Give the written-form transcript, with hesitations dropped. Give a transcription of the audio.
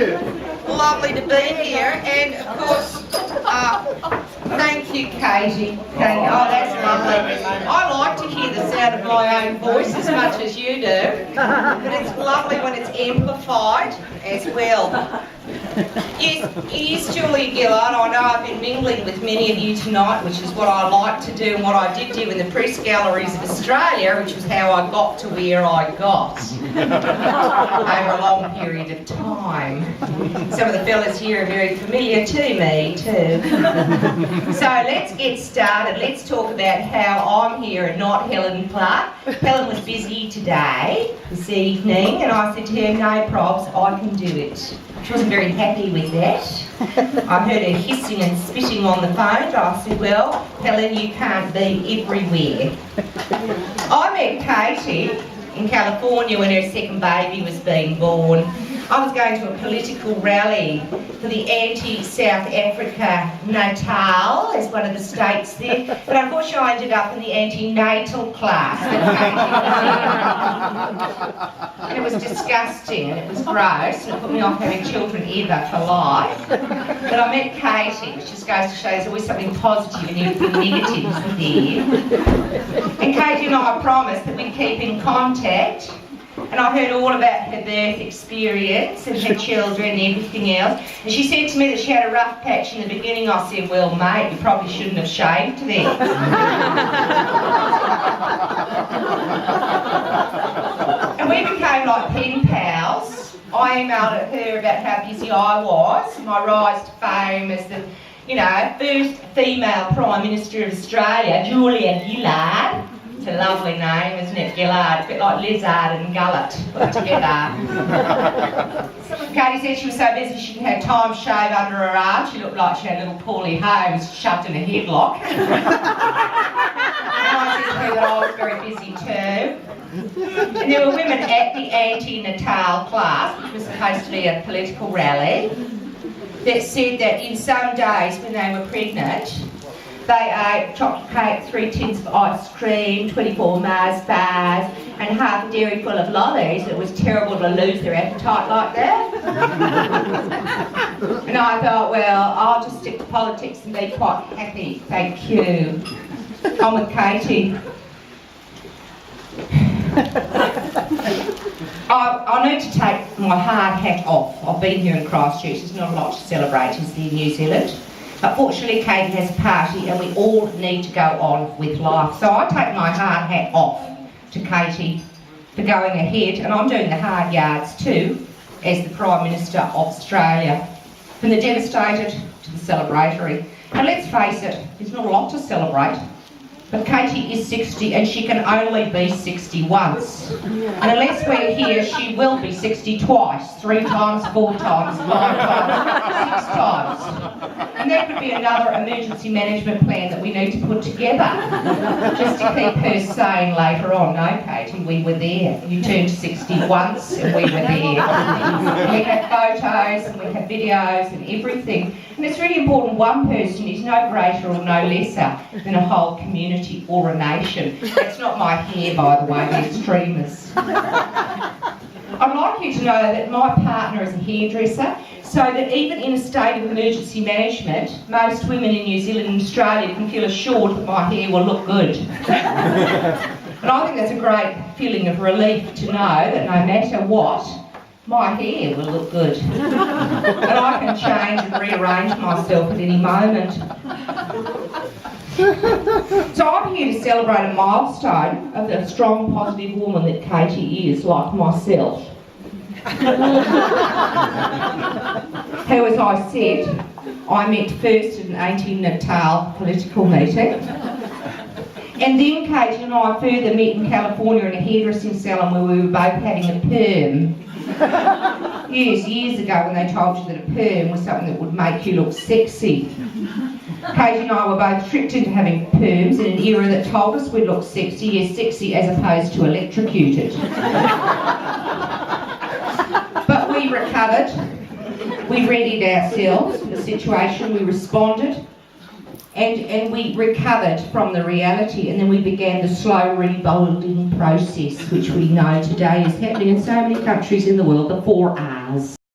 Lovely to be here, and of course, thank you, Katy. Oh, that's lovely. I like to hear the sound of my own voice as much as you do, but it's lovely when it's amplified as well. Yes, it is Julia Gillard. I know I've been mingling with many of you tonight, which is what I like to do and what I did do in the press galleries of Australia, which was how I got to where I got over a long period of time. Some of the fellas here are very familiar to me too. So let's get started. Let's talk about how I'm here and not Helen Clark. Helen was busy today, this evening, and I said to her, no probs, I can do it. She wasn't very happy with that. I heard her hissing and spitting on the phone. I said, well, Helen, you can't be everywhere. I met Katy in California when her second baby was being born. I was going to a political rally for the anti-South Africa Natal as one of the states there, but unfortunately I ended up in the anti-natal class. And it was disgusting and it was gross and it put me off having children ever for life. But I met Katy, which just goes to show there's always something positive and everything negative, isn't there? And Katy and I promised that we'd keep in contact. And I heard all about her birth experience and her children and everything else. And she said to me that she had a rough patch in the beginning. I said, well, mate, you probably shouldn't have shaved then. And we became like pen pals. I emailed at her about how busy I was, my rise to fame as the, first female Prime Minister of Australia, Julia Gillard. It's a lovely name, isn't it, Gillard? A bit like lizard and gullet put together. Katy said she was so busy she didn't have time to shave under her arm. She looked like she had little Paulie Holmes shoved in a headlock. And I said to her that I was very busy too. And there were women at the anti-natal class, which was supposed to be a political rally, that said that in some days when they were pregnant, they ate chocolate cake, 3 tins of ice cream, 24 Mars bars, and half a dairy full of lollies. It was terrible to lose their appetite like that. And I thought, well, I'll just stick to politics and be quite happy. Thank you. I'm with Katy. I need to take my hard hat off. I've been here in Christchurch. There's not a lot to celebrate, is there, in New Zealand? But fortunately, Katy has a party and we all need to go on with life. So I take my hard hat off to Katy for going ahead, and I'm doing the hard yards too, as the Prime Minister of Australia. From the devastated to the celebratory. And let's face it, there's not a lot to celebrate. But Katy is 60 and she can only be 60 once. And unless we're here, she will be 60 twice, 3 times, 4 times, 5 times, 6 times. And that could be another emergency management plan that we need to put together, just to keep her sane later on. No, Katy, we were there. You turned 60 once and we were there. And we have photos and we have videos and everything. And it's really important one person is no greater or no lesser than a whole community or a nation. That's not my hair, by the way, they're streamers. I'd like you to know that my partner is a hairdresser, so that even in a state of emergency management, most women in New Zealand and Australia can feel assured that my hair will look good. And I think that's a great feeling of relief to know that no matter what, my hair will look good. And I can change and rearrange myself at any moment. So I'm here to celebrate a milestone of the strong, positive woman that Katy is, like myself. Who, as I said, I met first at an anti-natal political meeting. And then Katy and I further met in California in a hairdressing salon where we were both having a perm. Yes, years ago when they told you that a perm was something that would make you look sexy. Katy and I were both tricked into having perms in an era that told us we'd look sexy, yes, sexy as opposed to electrocuted. But we recovered, we readied ourselves for the situation, we responded, and we recovered from the reality, and then we began the slow rebuilding process, which we know today is happening in so many countries in the world, the 4 R's.